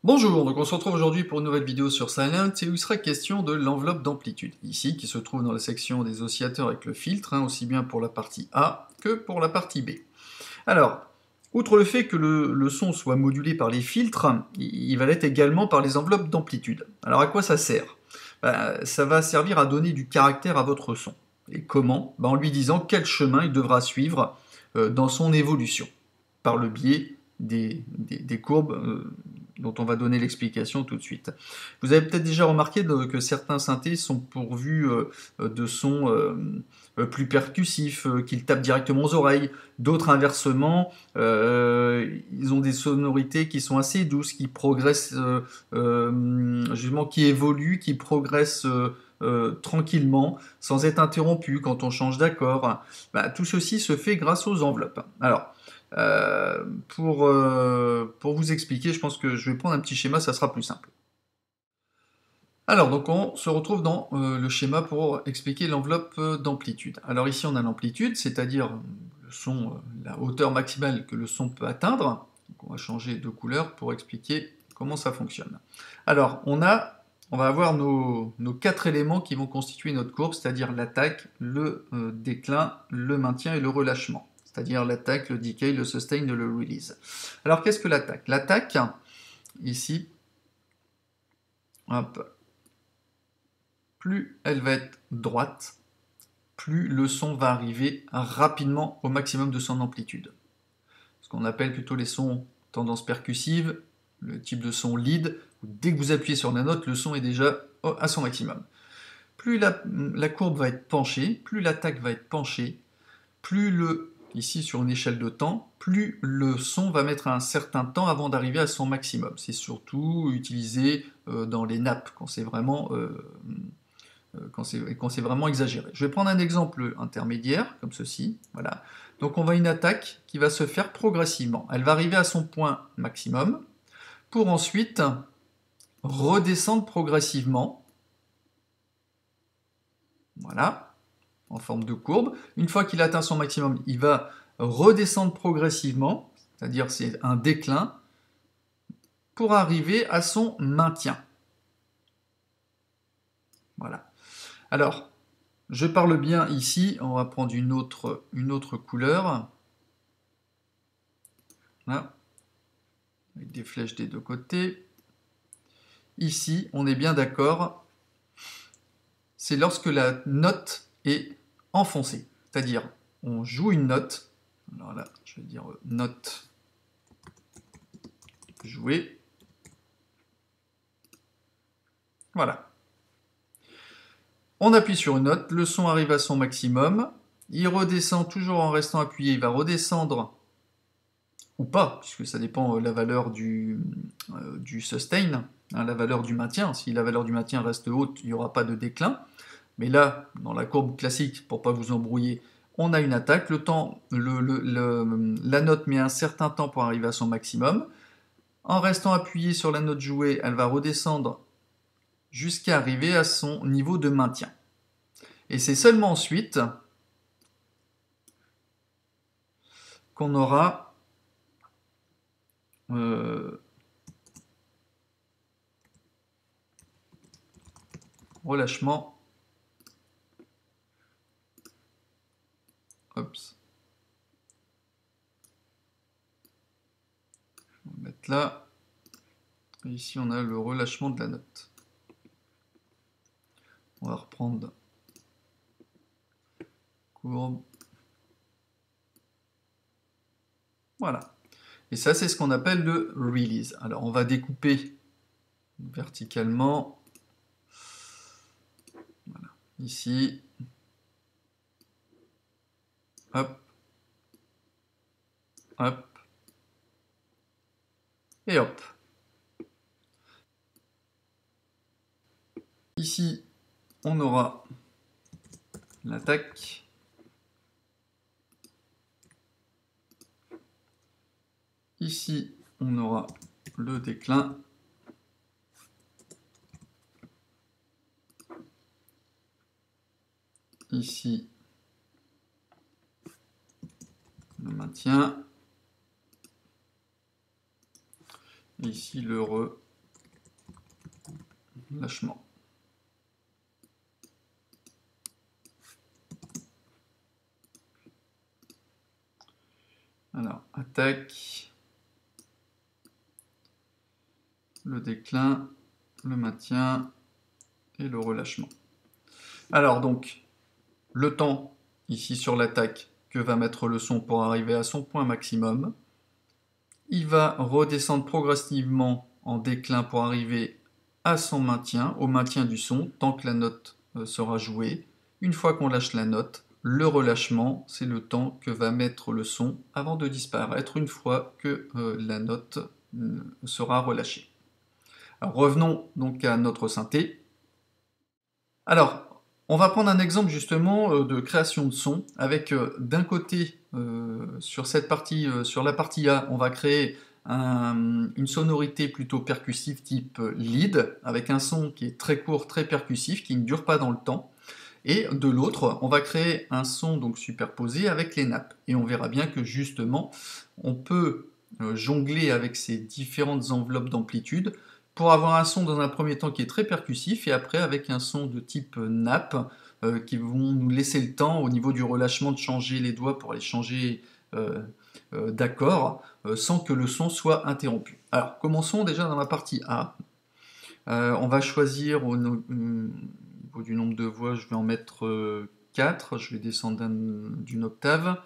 Bonjour, donc on se retrouve aujourd'hui pour une nouvelle vidéo sur Silent et où il sera question de l'enveloppe d'amplitude, ici qui se trouve dans la section des oscillateurs avec le filtre, aussi bien pour la partie A que pour la partie B. Alors, outre le fait que le son soit modulé par les filtres, il va l'être également par les enveloppes d'amplitude. Alors à quoi ça sert? Ça va servir à donner du caractère à votre son. Et comment? En lui disant quel chemin il devra suivre dans son évolution, par le biais des courbes dont on va donner l'explication tout de suite. Vous avez peut-être déjà remarqué que certains synthés sont pourvus de sons plus percussifs, qu'ils tapent directement aux oreilles. D'autres, inversement, ils ont des sonorités qui sont assez douces, qui progressent, justement, qui évoluent, qui progressent tranquillement, sans être interrompus quand on change d'accord. Tout ceci se fait grâce aux enveloppes. Alors, pour vous expliquer, je pense que je vais prendre un petit schéma, ça sera plus simple. Alors, donc on se retrouve dans le schéma pour expliquer l'enveloppe d'amplitude. Alors ici, on a l'amplitude, c'est-à-dire le son, la hauteur maximale que le son peut atteindre. Donc on va changer de couleur pour expliquer comment ça fonctionne. Alors, on va avoir nos 4 éléments qui vont constituer notre courbe, c'est-à-dire l'attaque, le déclin, le maintien et le relâchement. C'est-à-dire l'attaque, le decay, le sustain et le release. Alors, qu'est-ce que l'attaque? L'attaque, ici, hop, plus elle va être droite, plus le son va arriver rapidement au maximum de son amplitude. Ce qu'on appelle plutôt les sons tendance percussive, le type de son lead, où dès que vous appuyez sur la note, le son est déjà à son maximum. Plus la courbe va être penchée, plus l'attaque va être penchée, plus ici sur une échelle de temps, plus le son va mettre un certain temps avant d'arriver à son maximum. C'est surtout utilisé dans les nappes, quand c'est vraiment exagéré. Je vais prendre un exemple intermédiaire, comme ceci. Voilà. Donc on va une attaque qui va se faire progressivement. Elle va arriver à son point maximum, pour ensuite redescendre progressivement. Voilà, en forme de courbe. Une fois qu'il atteint son maximum, il va redescendre progressivement, c'est-à-dire c'est un déclin, pour arriver à son maintien. Voilà. Alors, je parle bien ici, on va prendre une autre couleur. Là, avec des flèches des deux côtés. Ici, on est bien d'accord, c'est lorsque la note est enfoncée. C'est-à-dire, on joue une note. Alors là, je vais dire note jouée. Voilà. On appuie sur une note, le son arrive à son maximum, il redescend toujours en restant appuyé, il va redescendre ou pas, puisque ça dépend la valeur du sustain, la valeur du maintien. Si la valeur du maintien reste haute, il n'y aura pas de déclin. Mais là, dans la courbe classique, pour ne pas vous embrouiller, on a une attaque, la note met un certain temps pour arriver à son maximum. En restant appuyé sur la note jouée, elle va redescendre jusqu'à arriver à son niveau de maintien. Et c'est seulement ensuite qu'on aura relâchement. Oups. On va mettre là. Et ici, on a le relâchement de la note. On va reprendre courbe. Voilà. Et ça, c'est ce qu'on appelle le release. Alors, on va découper verticalement. Voilà. Ici. Hop. Hop. Et hop. Ici, on aura l'attaque. Ici, on aura le déclin. ici le maintien, ici le relâchement. Alors, attaque, le déclin, le maintien et le relâchement. Alors donc, le temps, ici sur l'attaque, que va mettre le son pour arriver à son point maximum. Il va redescendre progressivement en déclin pour arriver à son maintien, au maintien du son, tant que la note sera jouée. Une fois qu'on lâche la note, le relâchement, c'est le temps que va mettre le son avant de disparaître une fois que la note sera relâchée. Alors, revenons donc à notre synthé. Alors, on va prendre un exemple justement de création de son avec d'un côté, sur cette partie, sur la partie A, on va créer une sonorité plutôt percussive type lead, avec un son qui est très court, très percussif, qui ne dure pas dans le temps. Et de l'autre, on va créer un son donc superposé avec les nappes. Et on verra bien que justement, on peut jongler avec ces différentes enveloppes d'amplitude pour avoir un son dans un premier temps qui est très percussif et après avec un son de type nappe qui vont nous laisser le temps au niveau du relâchement de changer les doigts pour aller changer d'accord sans que le son soit interrompu. Alors commençons déjà dans la partie A. On va choisir au niveau du nombre de voix, je vais en mettre 4, je vais descendre d'une octave.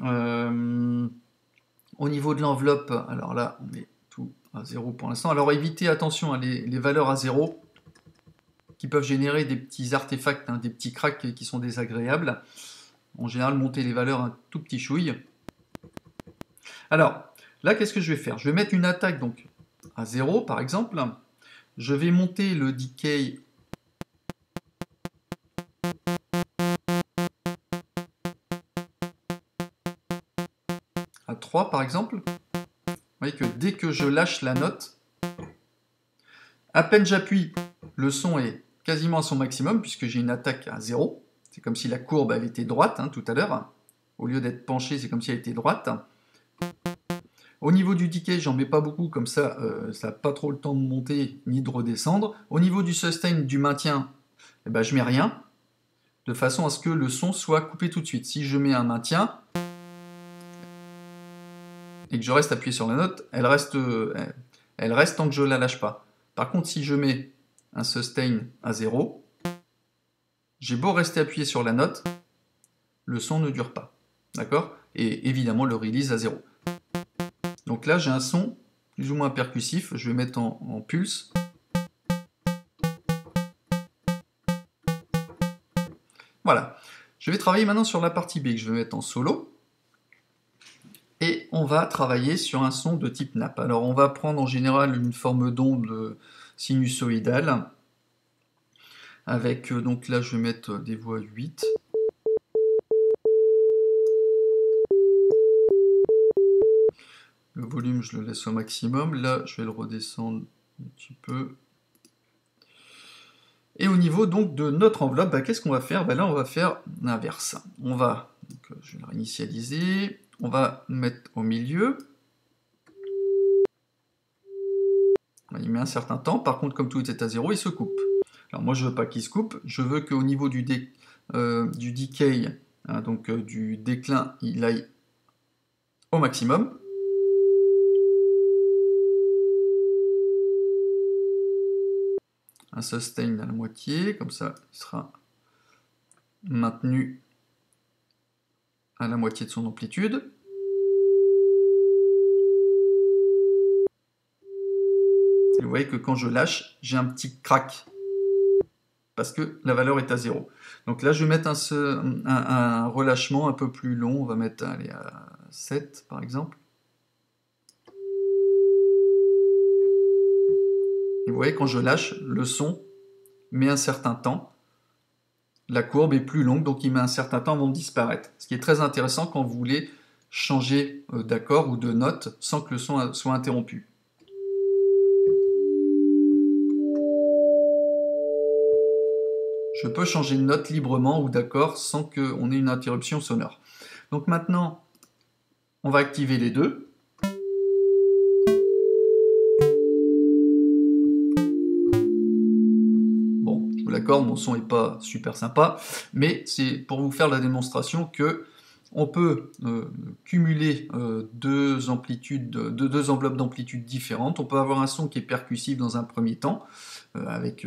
Au niveau de l'enveloppe, alors là on met tout à 0 pour l'instant. Alors évitez, attention, les valeurs à 0 qui peuvent générer des petits artefacts, des petits cracks qui sont désagréables. En général, montez les valeurs un tout petit chouille. Alors, là, qu'est-ce que je vais faire? Je vais mettre une attaque donc à 0, par exemple. Je vais monter le decay à 3, par exemple. Vous voyez que dès que je lâche la note, à peine j'appuie, le son est quasiment à son maximum, puisque j'ai une attaque à 0. C'est comme si la courbe elle était droite tout à l'heure. Au lieu d'être penchée, c'est comme si elle était droite. Au niveau du decay, j'en mets pas beaucoup, comme ça, ça n'a pas trop le temps de monter ni de redescendre. Au niveau du sustain, du maintien, eh ben, je mets rien, de façon à ce que le son soit coupé tout de suite. Si je mets un maintien, et que je reste appuyé sur la note, elle reste tant que je ne la lâche pas. Par contre, si je mets un sustain à 0, j'ai beau rester appuyé sur la note, le son ne dure pas. D'accord? Et évidemment, le release à 0. Donc là, j'ai un son plus ou moins percussif. Je vais mettre en pulse. Voilà. Je vais travailler maintenant sur la partie B que je vais mettre en solo. Et on va travailler sur un son de type nappe. Alors on va prendre en général une forme d'onde sinusoïdale. Avec, donc là je vais mettre des voix 8. Le volume je le laisse au maximum. Là je vais le redescendre un petit peu. Et au niveau donc de notre enveloppe, qu'est-ce qu'on va faire? Là on va faire l'inverse. On va, donc, je vais le réinitialiser. On va mettre au milieu. Il met un certain temps. Par contre, comme tout est à 0, il se coupe. Alors moi, je ne veux pas qu'il se coupe. Je veux qu'au niveau du decay, donc du déclin, il aille au maximum. Un sustain à la moitié, comme ça, il sera maintenu à la moitié de son amplitude. Et vous voyez que quand je lâche, j'ai un petit crack, parce que la valeur est à 0. Donc là, je vais mettre un relâchement un peu plus long. On va mettre allez, à 7, par exemple. Et vous voyez, quand je lâche, le son met un certain temps. La courbe est plus longue, donc il met un certain temps avant de disparaître. Ce qui est très intéressant quand vous voulez changer d'accord ou de note sans que le son soit interrompu. Je peux changer de note librement ou d'accord sans qu'on ait une interruption sonore. Donc maintenant, on va activer les deux. Bon, je vous l'accorde, mon son n'est pas super sympa, mais c'est pour vous faire la démonstration que on peut cumuler deux enveloppes d'amplitude différentes. On peut avoir un son qui est percussif dans un premier temps, avec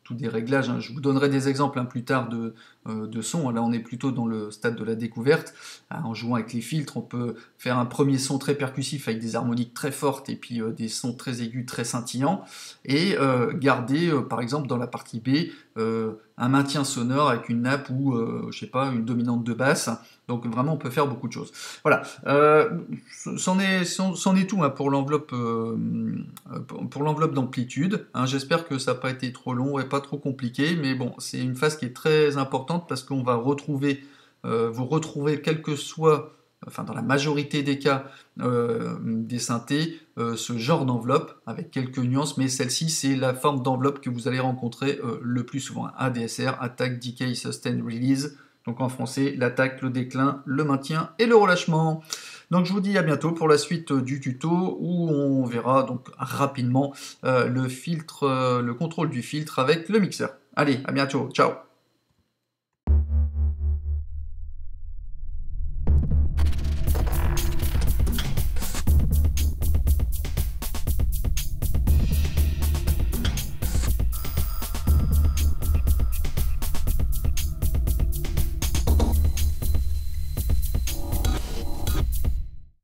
tous des réglages. Hein. Je vous donnerai des exemples plus tard de sons. Là, on est plutôt dans le stade de la découverte. En jouant avec les filtres, on peut faire un premier son très percussif avec des harmoniques très fortes et puis des sons très aigus, très scintillants, et garder, par exemple, dans la partie B, un maintien sonore avec une nappe ou, je sais pas, une dominante de basse. Donc vraiment, on peut faire beaucoup de choses. Voilà, c'en est tout hein, pour l'enveloppe d'amplitude. Hein. J'espère que ça n'a pas été trop long et pas trop compliqué, mais bon, c'est une phase qui est très importante parce qu'on va retrouver, vous retrouvez quel que soit, enfin dans la majorité des cas des synthés, ce genre d'enveloppe avec quelques nuances, mais celle-ci c'est la forme d'enveloppe que vous allez rencontrer le plus souvent. ADSR, Attack, Decay, Sustain, Release. Donc en français, l'attaque, le déclin, le maintien et le relâchement. Donc je vous dis à bientôt pour la suite du tuto où on verra donc rapidement le contrôle du filtre avec le mixeur. Allez, à bientôt, ciao!